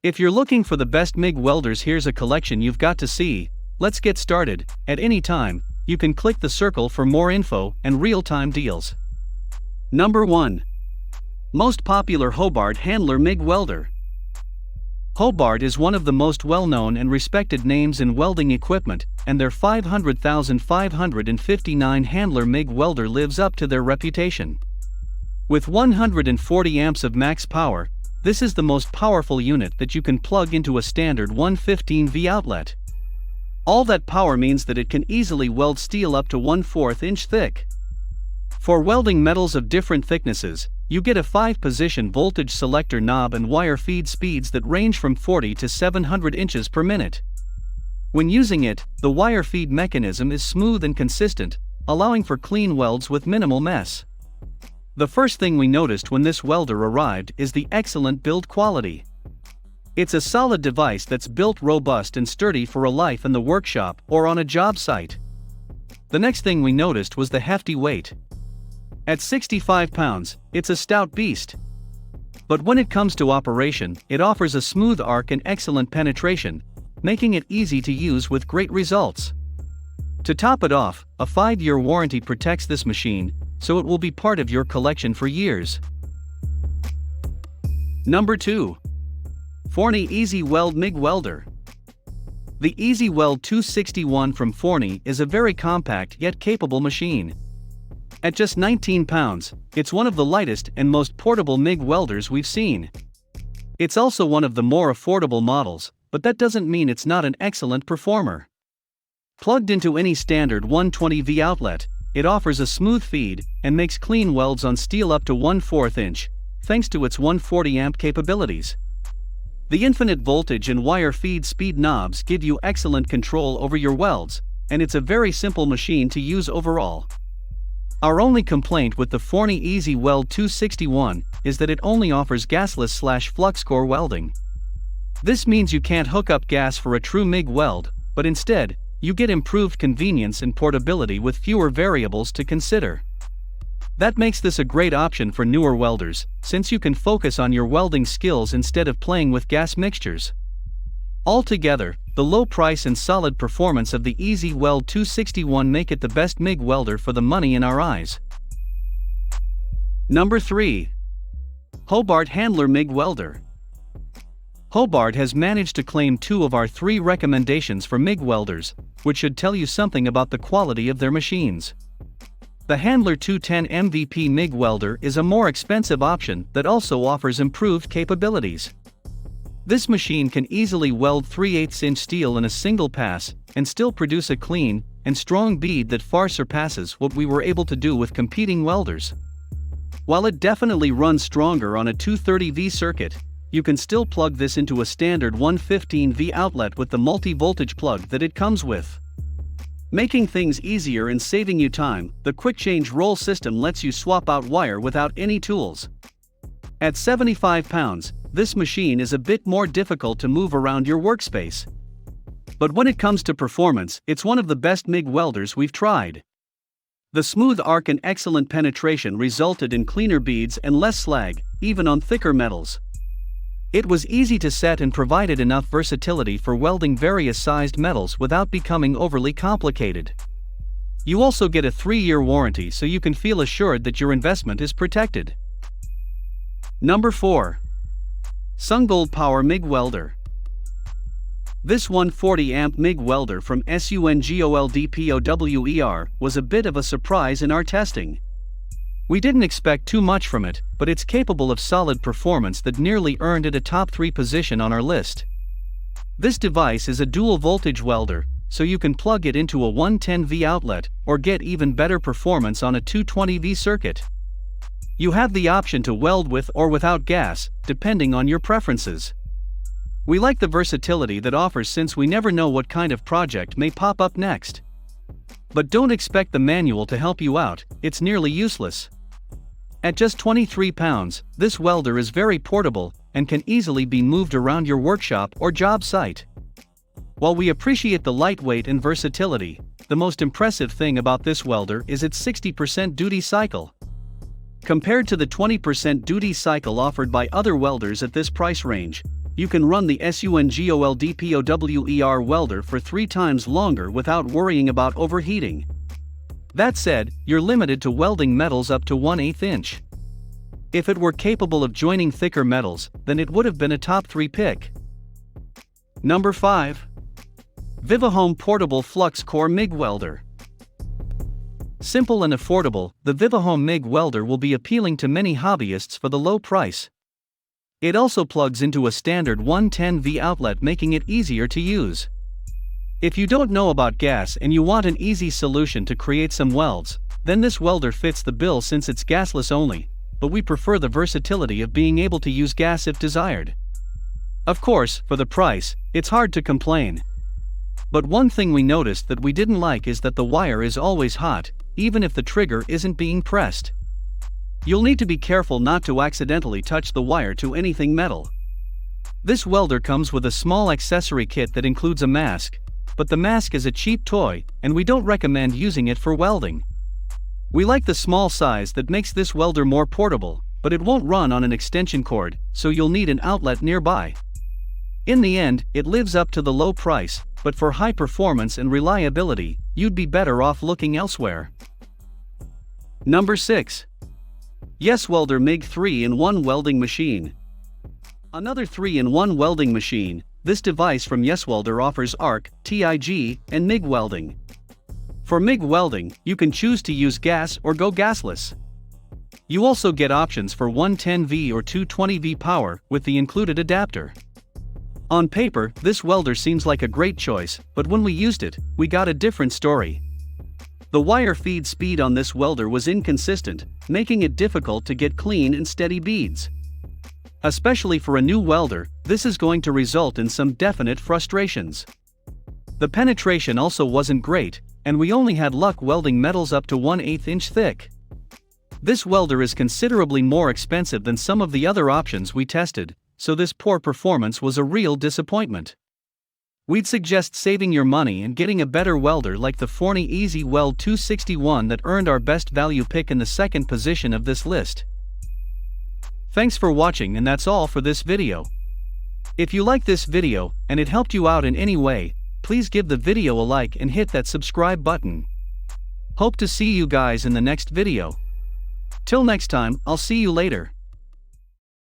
If you're looking for the best Mig Welders, here's a collection you've got to see. Let's get started. At any time, you can click the circle for more info and real-time deals. Number 1. Most popular Hobart Handler Mig Welder. Hobart is one of the most well-known and respected names in welding equipment, and their 500,559 Handler Mig Welder lives up to their reputation. With 140 amps of max power, this is the most powerful unit that you can plug into a standard 115V outlet. All that power means that it can easily weld steel up to 1/4 inch thick. For welding metals of different thicknesses, you get a 5-position voltage selector knob and wire feed speeds that range from 40 to 700 inches per minute. When using it, the wire feed mechanism is smooth and consistent, allowing for clean welds with minimal mess. The first thing we noticed when this welder arrived is the excellent build quality. It's a solid device that's built robust and sturdy for a life in the workshop or on a job site. The next thing we noticed was the hefty weight. At 65 pounds, it's a stout beast. But when it comes to operation, it offers a smooth arc and excellent penetration, making it easy to use with great results. To top it off, a 5-year warranty protects this machine, so it will be part of your collection for years. Number 2. Forney Easy Weld Mig Welder. The Easy Weld 261 from Forney is a very compact yet capable machine. At just 19 pounds, it's one of the lightest and most portable MIG welders we've seen. It's also one of the more affordable models, but that doesn't mean it's not an excellent performer. Plugged into any standard 120V outlet, it offers a smooth feed and makes clean welds on steel up to 1/4 inch, thanks to its 140 amp capabilities. The infinite voltage and wire feed speed knobs give you excellent control over your welds, and it's a very simple machine to use overall. Our only complaint with the Forney Easy Weld 261 is that it only offers gasless/flux core welding. This means you can't hook up gas for a true MIG weld, but instead, you get improved convenience and portability with fewer variables to consider. That makes this a great option for newer welders, since you can focus on your welding skills instead of playing with gas mixtures. Altogether, the low price and solid performance of the Easy Weld 261 make it the best MIG welder for the money in our eyes. Number 3. Hobart Handler Mig Welder. Hobart has managed to claim 2 of our 3 recommendations for MIG welders, which should tell you something about the quality of their machines. The Handler 210 MVP MIG welder is a more expensive option that also offers improved capabilities. This machine can easily weld 3/8 inch steel in a single pass and still produce a clean and strong bead that far surpasses what we were able to do with competing welders. While it definitely runs stronger on a 230V circuit, you can still plug this into a standard 115V outlet with the multi-voltage plug that it comes with. Making things easier and saving you time, the quick change roll system lets you swap out wire without any tools. At 75 pounds, this machine is a bit more difficult to move around your workspace. But when it comes to performance, it's one of the best MIG welders we've tried. The smooth arc and excellent penetration resulted in cleaner beads and less slag, even on thicker metals. It was easy to set and provided enough versatility for welding various sized metals without becoming overly complicated. You also get a 3-year warranty, so you can feel assured that your investment is protected. Number 4. SunGold Power MIG Welder. This 140 amp MIG welder from SUNGOLDPOWER was a bit of a surprise in our testing. We didn't expect too much from it, but it's capable of solid performance that nearly earned it a top 3 position on our list. This device is a dual voltage welder, so you can plug it into a 110V outlet or get even better performance on a 220V circuit. You have the option to weld with or without gas, depending on your preferences. We like the versatility that offers, since we never know what kind of project may pop up next. But don't expect the manual to help you out, it's nearly useless. At just 23 pounds, this welder is very portable and can easily be moved around your workshop or job site. While we appreciate the lightweight and versatility, the most impressive thing about this welder is its 60% duty cycle. Compared to the 20% duty cycle offered by other welders at this price range, you can run the SUNGOLDPOWER welder for 3 times longer without worrying about overheating. That said, you're limited to welding metals up to 1/8 inch. If it were capable of joining thicker metals, then it would have been a top 3 pick. Number 5. Vivahome Portable Flux Core MIG Welder. Simple and affordable, the Vivahome MIG Welder will be appealing to many hobbyists for the low price. It also plugs into a standard 110V outlet, making it easier to use. If you don't know about gas and you want an easy solution to create some welds, then this welder fits the bill since it's gasless only, but we prefer the versatility of being able to use gas if desired. Of course, for the price, it's hard to complain. But one thing we noticed that we didn't like is that the wire is always hot, even if the trigger isn't being pressed. You'll need to be careful not to accidentally touch the wire to anything metal. This welder comes with a small accessory kit that includes a mask, but the mask is a cheap toy, and we don't recommend using it for welding. We like the small size that makes this welder more portable, but it won't run on an extension cord, so you'll need an outlet nearby. In the end, it lives up to the low price, but for high performance and reliability, you'd be better off looking elsewhere. Number 6. YesWelder MIG 3-in-1 Welding Machine. Another 3-in-1 welding machine, this device from YesWelder offers arc, TIG, and MIG welding. For MIG welding, you can choose to use gas or go gasless. You also get options for 110V or 220V power with the included adapter. On paper, this welder seems like a great choice, but when we used it, we got a different story. The wire feed speed on this welder was inconsistent, making it difficult to get clean and steady beads. Especially for a new welder, this is going to result in some definite frustrations. The penetration also wasn't great, and we only had luck welding metals up to 1/8 inch thick. This welder is considerably more expensive than some of the other options we tested, so this poor performance was a real disappointment. We'd suggest saving your money and getting a better welder like the Forney Easy Weld 261 that earned our best value pick in the second position of this list. Thanks for watching, and that's all for this video. If you like this video, and it helped you out in any way, please give the video a like and hit that subscribe button. Hope to see you guys in the next video. Till next time, I'll see you later.